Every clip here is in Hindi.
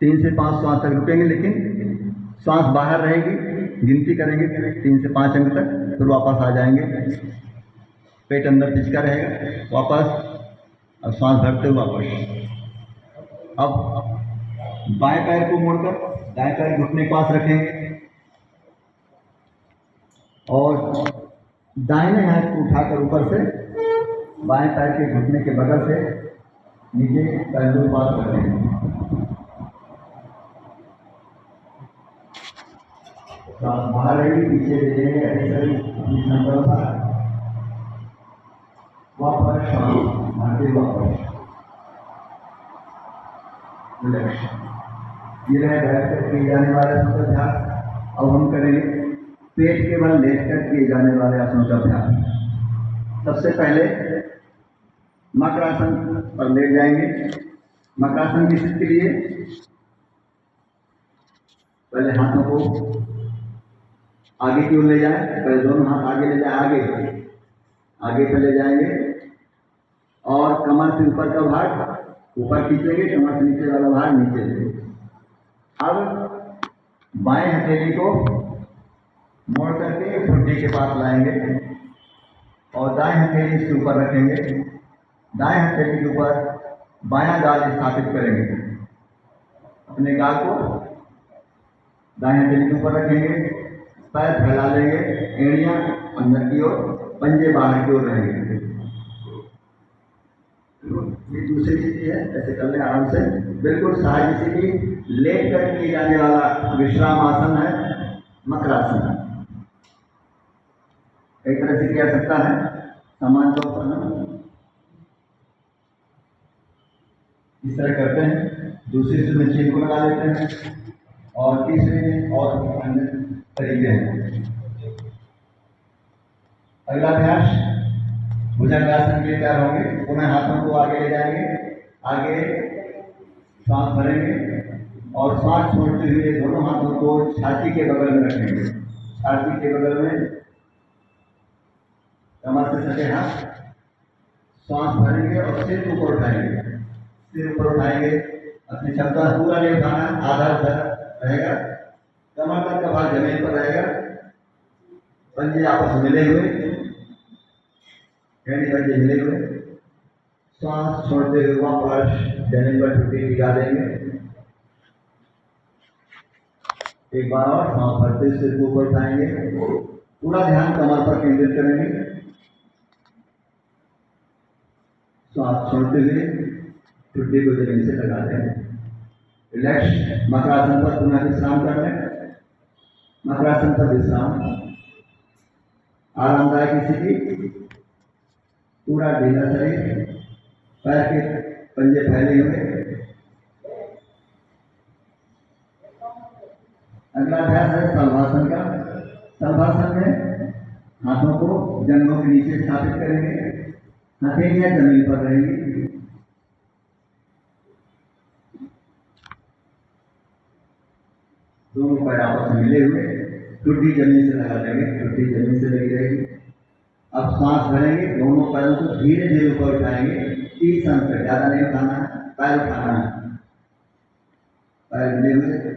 3 से 5 श्वास तक रुकेंगे, लेकिन श्वास बाहर रहेगी, गिनती करेंगे 3 से 5 अंक तक, फिर वापस आ जाएंगे। पेट अंदर खिंचका रहेगा, वापस, अब श्वास भरते हुए वापस। अब बाएं पैर को मोड़कर दाएं पैर घुटने के पास रखेंगे और दाहिने हाथ को उठाकर ऊपर से बाएं पैर के घुटने के बगल से नीचे पैर को पास रखेंगे। श्वास बाहर रहेगी, पीछे ले जाएंगे, वापस श्वास भरते वापस। ये रहे बैठ कर किए जाने वाले आसनों का अभ्यास। अब हम करेंगे पेट के बल लेट कर किए जाने वाले आसनों का अभ्यास। सबसे पहले मकरासन पर लेट जाएंगे। मकरासन की स्थिति के लिए पहले हाथों को आगे की ओर ले जाएं, पहले दोनों हाथ आगे ले जाएं, आगे पे ले जाएंगे और कमर से ऊपर का भाग ऊपर खींचेंगे, कमर से नीचे वाला भाग नीचे लेंगे। अब बाएं हथेली को मोड़ करके ठुड्डी के पास लाएंगे और दाएं हथेली इसके ऊपर रखेंगे। दाएं हथेली के ऊपर बायां गाल स्थापित करेंगे। अपने गाल को दाएं हथेली के ऊपर रखेंगे, पैर फैला लेंगे, एड़ियां अंदर की ओर, पंजे बाहर की ओर रहेंगे। ये दूसरी स्थिति है, ऐसे कर लें आराम से, बिल्कुल सहज स्थिति। लेट कर किए जाने वाला विश्राम आसन है मकरासन। कई तरह से किया सकता है, समान तौर पर इस तरह करते हैं। दूसरी में चेन को लगा लेते हैं और तीसरे में और अन्य तरीके हैं। अगला अभ्यास भुजंगासन के लिए तैयार होंगे। पुनः हाथों को आगे ले जाएंगे, आगे सांस भरेंगे और सांस छोड़ते हुए दोनों हाथों को छाती के बगल में रखेंगे। छाती के बगल में कमर से सटे हाथ, सांस भरेंगे और सिर ऊपर उठाएंगे। सिर ऊपर उठाएंगे, अपनी क्षमता पूरा नहीं उठाना, आधा उधर रहेगा, कमर तक का भाग जमीन पर रहेगा, पंजे आपस में मिले हुए, पंजे मिले हुए। सांस छोड़ते हुए वापस जमीन पर ठुड्डी टिका देंगे। एक बार और सांस भरते सिर को ऊपर उठाएंगे, पूरा ध्यान कमर पर केंद्रित करेंगे। सांस छोड़ते हुए ठुड्डी को जमीन से लगा देंगे। रिलैक्स मकरासन पर पुनः विश्राम कर लें। मकरासन पर विश्राम, आरामदायक स्थिति, पूरा ढीला शरीर, पैर के पंजे फैले हुए। अगला अभ्यास है शलभासन का। शलभासन में हाथों को जंघों के नीचे स्थापित करेंगे, हथेलियां जमीन पर रहेंगी। दोनों पैर आपस में मिले हुए, ठुड्डी जमीन से लगा देंगे, ठुड्डी जमीन से लगी रहेगी। अब सांस भरेंगे, दोनों पैरों को धीरे धीरे ऊपर उठाएंगे। 30 अंक तक, ज्यादा नहीं उठाना, पैर उठाना है, पैर मिले हुए,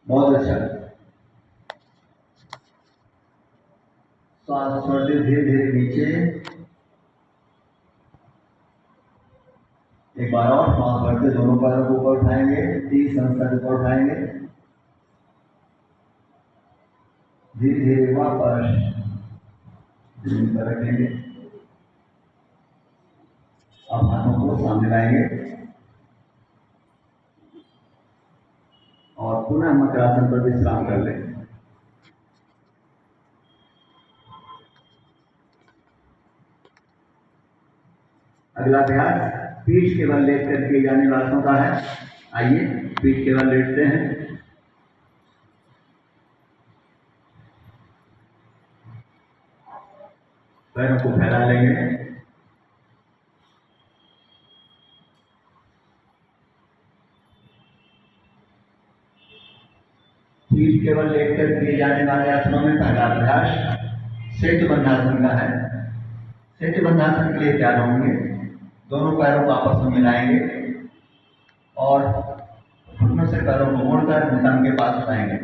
बहुत अच्छा। सांस छोड़ते धीरे धीरे नीचे, एक बार और सांस भरते दोनों पैरों को ऊपर उठाएंगे, 30 अंक तक ऊपर उठाएंगे, धीरे धीरे वापस जमीन पर रखेंगे। अब हाथों को सामने लाएंगे और पुनः मकरासन पर विश्राम कर लें। अगला अभ्यास पीठ के बल लेट कर किए जाने वालों का है। आइए पीठ के बल लेटते हैं। पैरों को फैला लेंगे, पीठ के बल लेटकर किए जाने वाले आसनों में पहला अभ्यास सेतु बंधासन का है। सेतु बंधासन के लिए तैयार होंगे, दोनों पैरों को आपस में मिलाएंगे और घुटनों घुटनों से पैरों को मोड़कर नितंब के पास लाएंगे।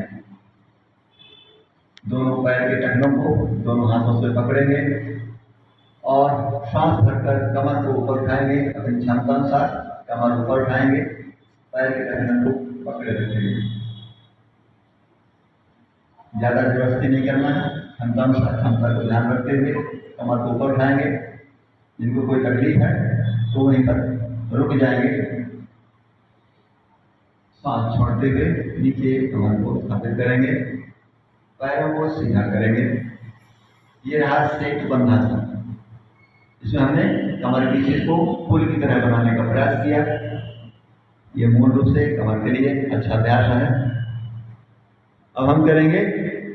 दोनों पैर के टखनों को दोनों हाथों से पकड़ेंगे और सांस भरकर कमर को ऊपर उठाएंगे। अपनी क्षमता अनुसार कमर ऊपर उठाएंगे, पैर के टखनों को पकड़े रखेंगे। ज्यादा जबरदस्ती नहीं करना है, क्षमता अनुसार क्षमता को ध्यान रखते हुए कमर को ऊपर उठाएंगे। जिनको कोई तकलीफ है तो वहीं पर रुक जाएंगे। सांस छोड़ते हुए नीचे कमर को स्थापित करेंगे, पैरों को सीधा करेंगे। ये रहा सेट बंधासन। इसमें हमने कमर की चीज को पुल की तरह बनाने का प्रयास किया। ये मूल रूप से कमर के लिए अच्छा अभ्यास है। अब हम करेंगे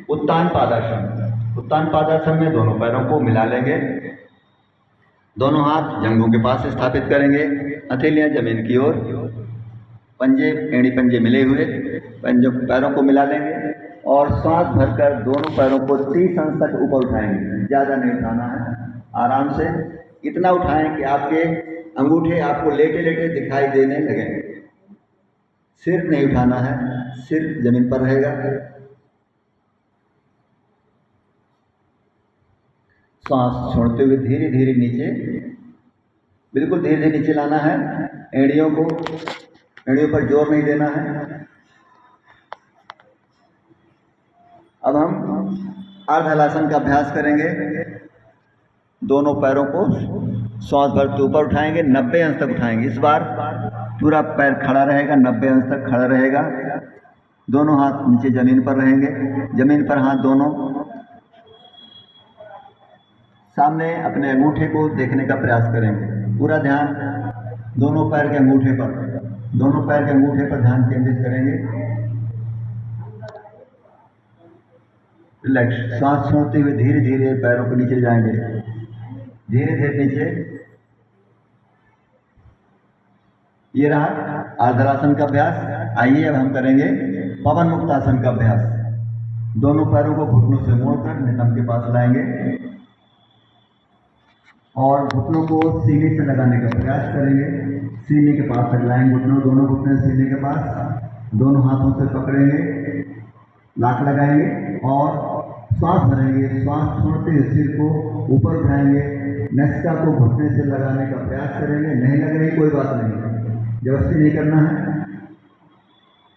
उत्तान पादासन। उत्तान पादासन में दोनों पैरों को मिला लेंगे, दोनों हाथ जंघों के पास स्थापित करेंगे, हथेलियां जमीन की ओर, पंजे एड़ी पंजे मिले हुए पंजों पैरों को मिला लेंगे और सांस भरकर दोनों पैरों को 30 अंश तक ऊपर उठाएंगे। ज़्यादा नहीं उठाना है, आराम से इतना उठाएं कि आपके अंगूठे आपको लेटे लेटे दिखाई देने लगेंगे। सिर नहीं उठाना है, सिर जमीन पर रहेगा। सांस छोड़ते हुए धीरे धीरे नीचे, बिल्कुल धीरे धीरे नीचे लाना है। एड़ियों पर जोर नहीं देना है। अब हम अर्ध हलासन का अभ्यास करेंगे। दोनों पैरों को सांस भरते ऊपर उठाएंगे, 90 अंश तक उठाएंगे। इस बार पूरा पैर खड़ा रहेगा, 90 अंश तक खड़ा रहेगा। दोनों हाथ नीचे जमीन पर रहेंगे, जमीन पर हाथ दोनों। सामने अपने अंगूठे को देखने का प्रयास करेंगे। पूरा ध्यान दोनों पैर के अंगूठे पर, दोनों पैर के अंगूठे पर ध्यान केंद्रित करेंगे। रिलैक्स। सांस छोड़ते हुए धीरे धीरे पैरों को नीचे जाएंगे, धीरे धीरे नीचे। ये रहा अर्धरासन का अभ्यास। आइए अब हम करेंगे पवन मुक्तासन का अभ्यास। दोनों पैरों को घुटनों से मोड़कर नितंब के पास लाएंगे और घुटनों को सीने से लगाने का प्रयास करेंगे। सीने के पास तक लाएंगे घुटनों, दोनों घुटने सीने के पास, दोनों हाथों से पकड़ेंगे, लाक लगाएंगे और सांस भरेंगे। सांस छोड़ते हुए सिर को ऊपर उठाएंगे, नसिका को घुटने से लगाने का प्रयास करेंगे। नहीं लग रही कोई बात नहीं, जबरदस्ती नहीं करना है।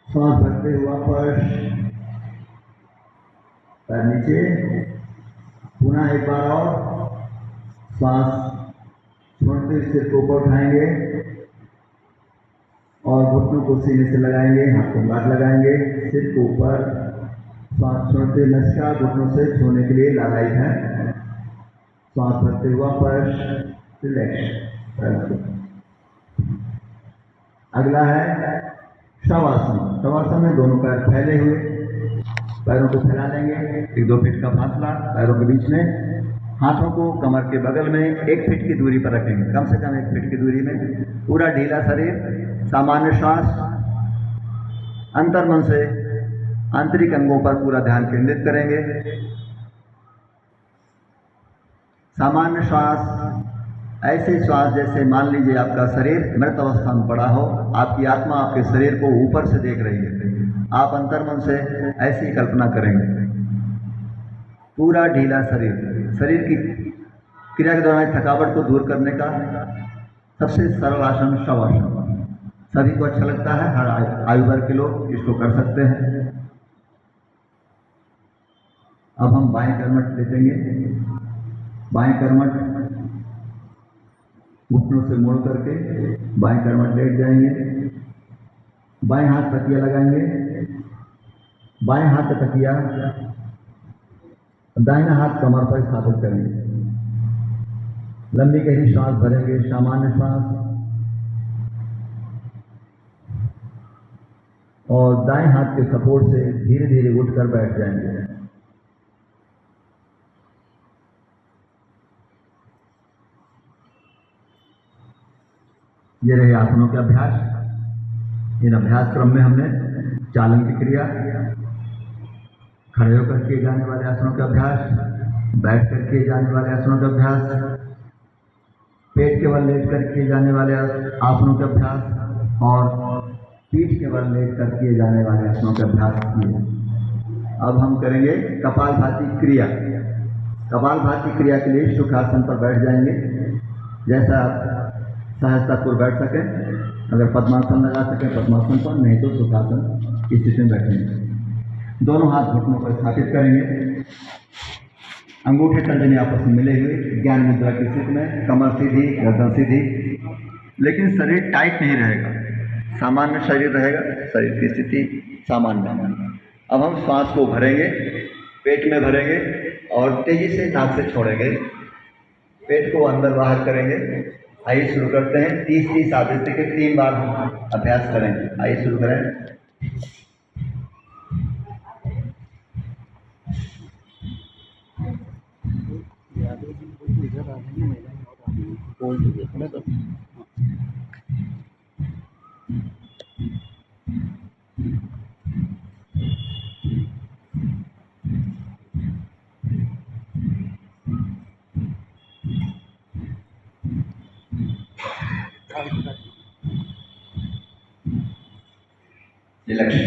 सांस भरते हुए वापस पैर नीचे, पुनः एक बार और सांस छोड़ते हुए सिर को ऊपर उठाएंगे और घुटनों को सीने से लगाएंगे, हाथ को लाक लगाएंगे, सिर को ऊपर। सांस छोड़ते नसिका घुटनों से छोड़ने के लिए लालायित है। सांस भरते हुआ वापस रिलैक्स। अगला है शवासन। शवासन में दोनों पैर फैले हुए, पैरों को फैला लेंगे। 1-2 फीट का फासला पैरों के बीच में। हाथों को कमर के बगल में 1 फीट की दूरी पर रखेंगे, कम से कम 1 फीट की दूरी में। पूरा ढीला शरीर, सामान्य श्वास, अंतर्मन से आंतरिक अंगों पर पूरा ध्यान केंद्रित करेंगे। सामान्य श्वास, ऐसे श्वास जैसे मान लीजिए आपका शरीर मृत अवस्था में पड़ा हो, आपकी आत्मा आपके शरीर को ऊपर से देख रही है। आप अंतर्मन से ऐसी कल्पना करेंगे। पूरा ढीला शरीर, शरीर की क्रिया के दौरान थकावट को दूर करने का सबसे सरल आसन शवासन। सभी को अच्छा लगता है, हर आयु वर्ग के लोग इसको कर सकते हैं। अब हम बाएं कर्मठ लेटेंगे। बाएं कर्मठ घुटनों से मोड़ करके बाएं कर्मठ लेट जाएंगे। बाएं हाथ तकिया लगाएंगे, बाएं हाथ तकिया, दाहिना हाथ कमर पर स्थापित करेंगे। लंबी गहरी श्वास भरेंगे, सामान्य श्वास, और दाएं हाथ के सपोर्ट से धीरे धीरे उठकर बैठ जाएंगे। ये रहे आसनों के अभ्यास। इन अभ्यास क्रम में हमने चालन की क्रिया, खड़े होकर किए जाने वाले आसनों का अभ्यास, बैठ कर किए जाने वाले आसनों का अभ्यास, पेट के बल लेट कर किए जाने वाले आसनों का अभ्यास और पीठ के बल लेट कर किए जाने वाले आसनों का अभ्यास किए। अब हम करेंगे कपालभाति क्रिया। कपालभाति क्रिया के लिए सुखासन पर बैठ जाएंगे, जैसा आप सहजतापूर्वक बैठ सकें। अगर पद्मासन लगा सकें पद्मासन पर, नहीं तो सुखासन की स्थिति में बैठेंगे। दोनों हाथ घुटनों पर स्थापित करेंगे, अंगूठे तर्जनी आपस में मिले हुए ज्ञान मुद्रा की स्थिति में, कमर सीधी, गर्दन सीधी, लेकिन शरीर टाइट नहीं रहेगा, सामान्य शरीर रहेगा, शरीर की स्थिति सामान्य। अब हम श्वास को भरेंगे, पेट में भरेंगे और तेजी से नाक से छोड़ेंगे, पेट को अंदर बाहर करेंगे। आइए शुरू करते हैं। 30-30 आवृत्ति के 3 बार हम अभ्यास करेंगे। आइए शुरू करें। लक्ष्य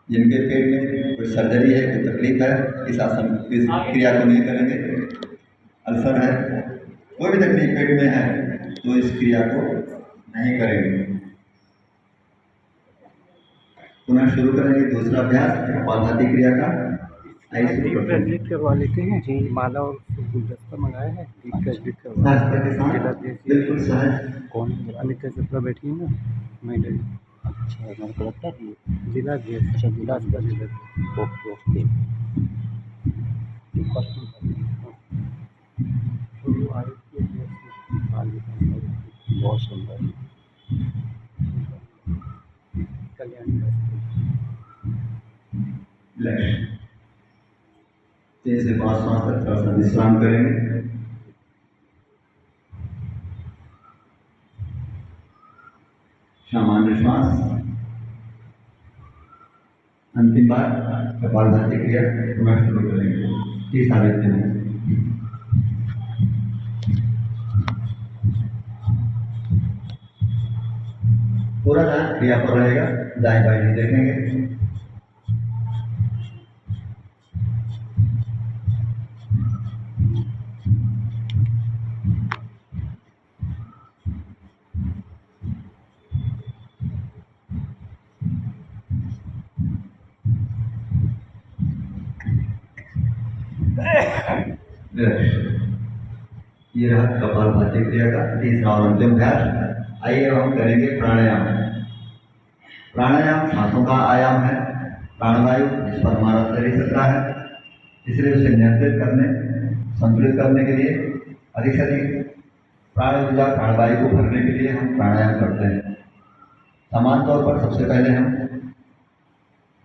जिनके पेट में कोई सर्जरी है, कोई तकलीफ है, इस आसन इस क्रिया को नहीं करेंगे। अल्सर है, कोई भी तकलीफ पेट में है तो इस क्रिया को नहीं करेंगे। पुनः शुरू करेंगे दूसरा अभ्यास कपालभाति क्रिया का। आइए शुरू करते हैं। करवा लेते हैं जी, माला और गुलदस्ता मंगाया है, बिल्कुल सहज। कौन अनिता चोपड़ा बैठी है ना, मैंने अच्छा मेरे को लगता है जिला अध्यक्ष, अच्छा जिला अध्यक्ष, ओके ओके। बहुत सुंदर कल्याणी से 5 श्वास तक थोड़ा सा विश्राम करेंगे। सामान्य श्वास। अंतिम बार कपालभाति क्रिया पुनः शुरू करेंगे। 30 आवृत्ति में पूरा ध्यान क्रिया पर रहेगा, दाएं बाएं नहीं देखेंगे। ये रहा कपालभाति क्रिया का तीसरा और अंतिम अभ्यास। आइए हम करेंगे प्राणायाम। प्राणायाम सांसों का आयाम है। प्राणवायु जिस पर हमारा शरीर चलता है, इसलिए उसे नियंत्रित करने, संतुलित करने के लिए अधिक से अधिक प्राण ऊर्जा प्राणवायु को भरने के लिए हम प्राणायाम करते हैं। सामान्य तौर पर सबसे पहले हम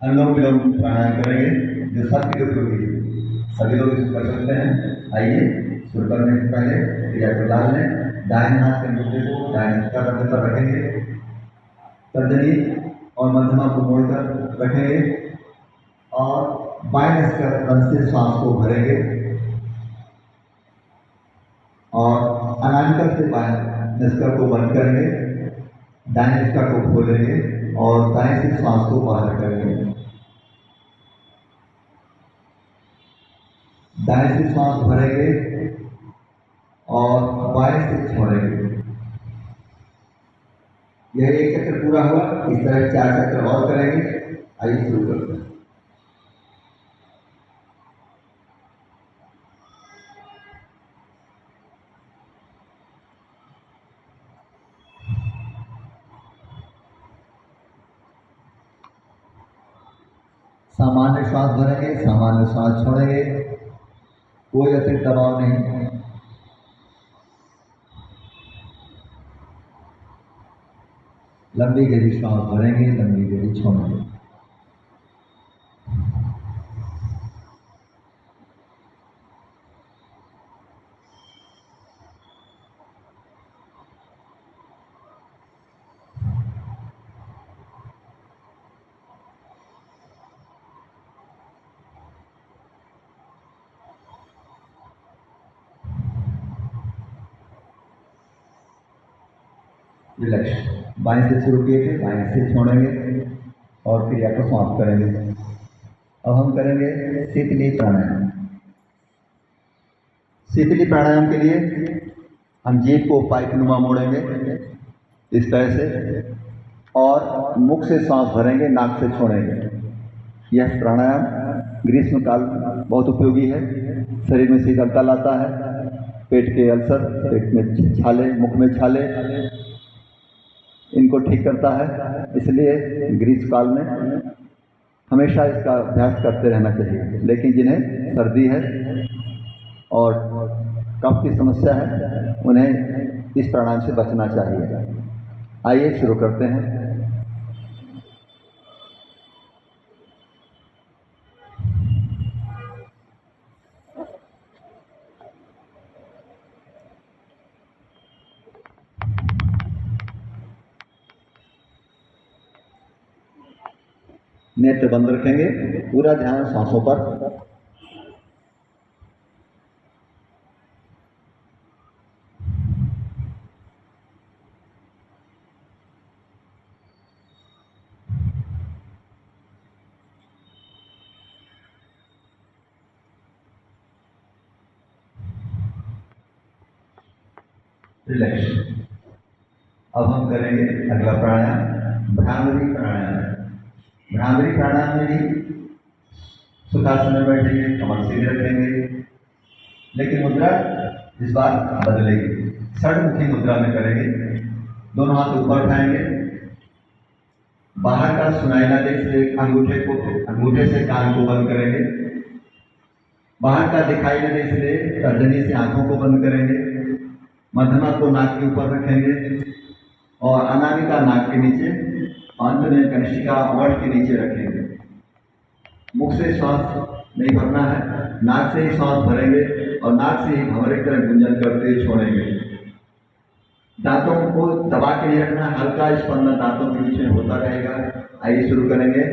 अनुलोम विलोम प्राणायाम करेंगे, जो सबके उपयोगी है, सभी लोग इसको कर सकते हैं। आइए शुरू करने से पहले क्रिया को डाल लें। दाहिने हाथ के अंगूठे को दाहिने कंधे पर रखेंगे, तर्जनी और मध्यमा को मोड़कर रखेंगे और बाएं नस से श्वास को भरेंगे और अनामिका से बाएं नस्कर को बंद करेंगे, दाएं नस्कर को खोलेंगे और दाएं से श्वास को बाहर करेंगे। दाएं से श्वास भरेंगे और बाएं से छोड़ेंगे। यह एक चक्र पूरा हुआ। इस तरह 4 चक्र और करेंगे। आइए शुरू करते हैं। सामान्य श्वास भरेंगे, सामान्य श्वास छोड़ेंगे, कोई अतिरिक्त दबाव नहीं। लंबी गहरी श्वास भरेंगे, लंबी गहरी छोड़ेंगे। रिलैक्स। बाएं से शुरू किए थे, बाएं से छोड़ेंगे और क्रिया को समाप्त करेंगे। अब हम करेंगे शीतली प्राणायाम। शीतली प्राणायाम के लिए हम जीभ को पाइपनुमा मोड़ेंगे इस तरह से और मुख से सांस भरेंगे, नाक से छोड़ेंगे। यह प्राणायाम ग्रीष्म काल बहुत उपयोगी है। शरीर में शीतलता लाता है, पेट के अल्सर, पेट में छाले, मुख में छाले, इनको ठीक करता है। इसलिए ग्रीष्म काल में हमेशा इसका अभ्यास करते रहना चाहिए। लेकिन जिन्हें सर्दी है और कफ की समस्या है उन्हें इस प्राणायाम से बचना चाहिए। आइए शुरू करते हैं। नेत्र बंद रखेंगे, पूरा ध्यान सांसों पर। रिलैक्स। अब हम करेंगे अगला प्राणायाम, भ्रामरी प्राणायाम। भ्रामरी प्राणायाम में भी सुखासन में बैठेंगे, कमर सीधे रखेंगे, लेकिन मुद्रा इस बार बदलेगी। षडमुखी मुद्रा में करेंगे। दोनों हाथ ऊपर उठाएंगे, बाहर का सुनाई ना दे इसलिए अंगूठे से कान को बंद करेंगे। बाहर का दिखाई न दे इसलिए तर्जनी से आंखों को बंद करेंगे। मध्यमा को नाक के ऊपर रखेंगे और अनामिका नाक के नीचे, अंत में कनिष्ठिका वट के नीचे रखेंगे। मुख से श्वास नहीं भरना है, नाक से ही श्वास भरेंगे और नाक से ही भंवरे की तरह गुंजन करते हुए छोड़ेंगे। दांतों को दबा के नहीं रखना, हल्का स्पंदन दांतों के बीच में होता रहेगा। आइए शुरू करेंगे।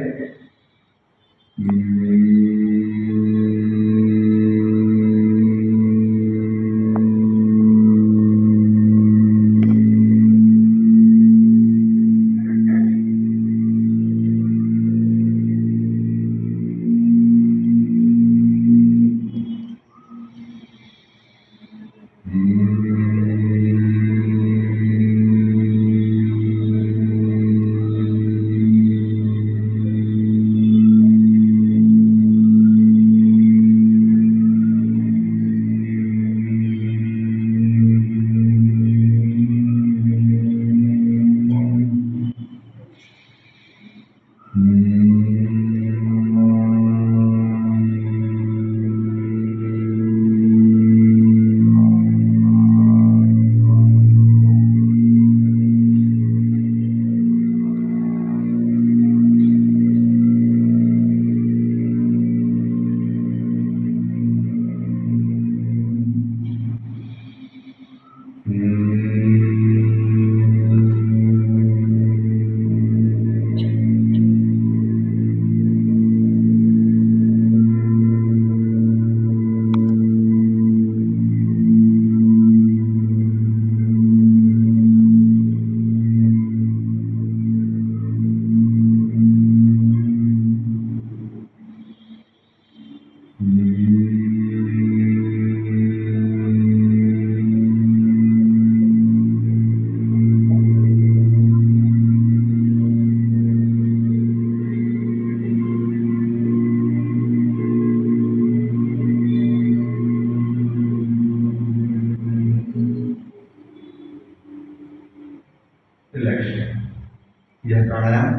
यह प्राणायाम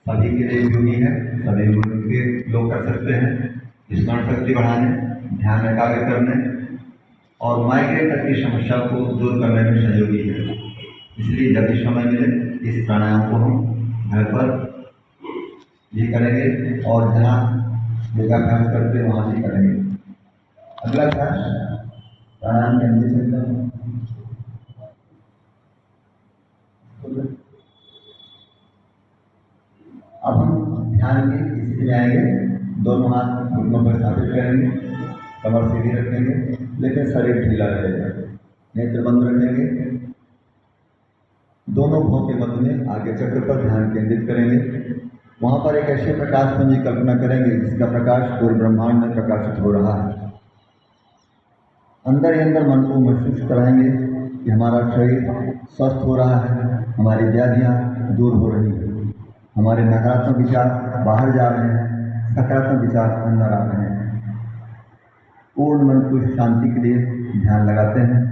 सभी के लिए उपयोगी है, सभी उम्र के लोग कर सकते हैं। स्मरण शक्ति बढ़ाने, ध्यान एकाग्र करने और माइग्रेन तक की समस्या को दूर करने में सहयोगी है। इसलिए जब भी समय मिले इस प्राणायाम को हम घर पर भी करेंगे और जहाँ योगाभ्यास करते हैं वहाँ भी करेंगे। अगला अभ्यास प्राणायाम के अंदर चलता है। अब हम ध्यान की स्थिति में आएंगे। दोनों हाथ घुटनों पर स्थापित करेंगे, कमर सीधी रखेंगे, लेकिन शरीर ढीला रहेगा। नेत्र बंद रखेंगे दोनों भों के मध्य में आगे चक्र पर ध्यान केंद्रित करेंगे। वहाँ पर एक ऐसे प्रकाश पुंज की कल्पना करेंगे जिसका प्रकाश पूरे ब्रह्मांड में प्रकाशित हो रहा है। अंदर ही अंदर मन को महसूस कराएंगे कि हमारा शरीर स्वस्थ हो रहा है, हमारी व्याधियाँ दूर हो रही हैं, हमारे नकारात्मक विचार बाहर जा रहे हैं, सकारात्मक विचार अंदर आ रहे हैं। पूर्ण मन को शांति के लिए ध्यान लगाते हैं।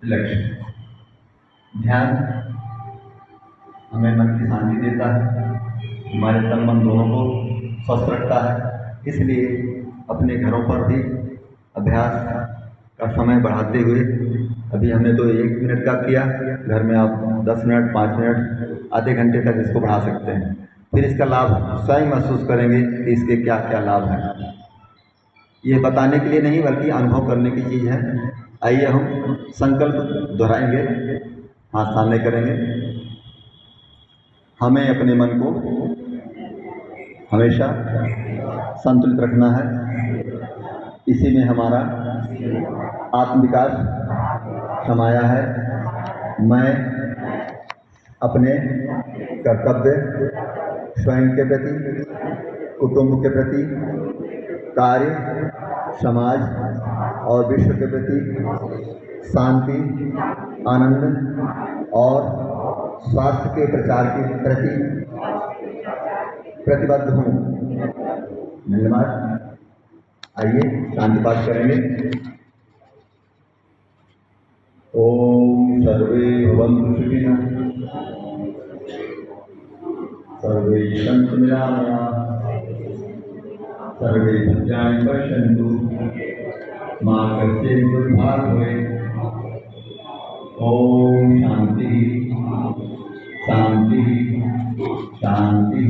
लक्ष्य ध्यान हमें मन की शांति देता है, हमारे तन मन दोनों को स्वस्थ रखता है। इसलिए अपने घरों पर भी अभ्यास का समय बढ़ाते हुए, अभी हमने तो 1 मिनट का किया, घर में आप 10 मिनट, 5 मिनट, आधे घंटे तक इसको बढ़ा सकते हैं। फिर इसका लाभ स्वयं महसूस करेंगे कि इसके क्या क्या लाभ हैं। ये बताने के लिए नहीं बल्कि अनुभव करने की चीज़ है। आइए हम संकल्प दोहराएंगे, हाथ सामने करेंगे। हमें अपने मन को हमेशा संतुलित रखना है, इसी में हमारा आत्मविकास समाया है। मैं अपने कर्तव्य स्वयं के प्रति, कुटुंब के प्रति, कार्य, समाज और विश्व के प्रति शांति, आनंद और स्वास्थ्य के प्रचार के प्रति प्रतिबद्ध हूँ। धन्यवाद। आइए शांति पाठ करेंगे। ओम सर्वे भवन्तु सुखिनः, सर्वे सन्तु निरामयाः, सर्वे भद्राणि पश्यन्तु, मा कश्चित् दुर्भाग् भवेत्। ओम शांति शांति शांति।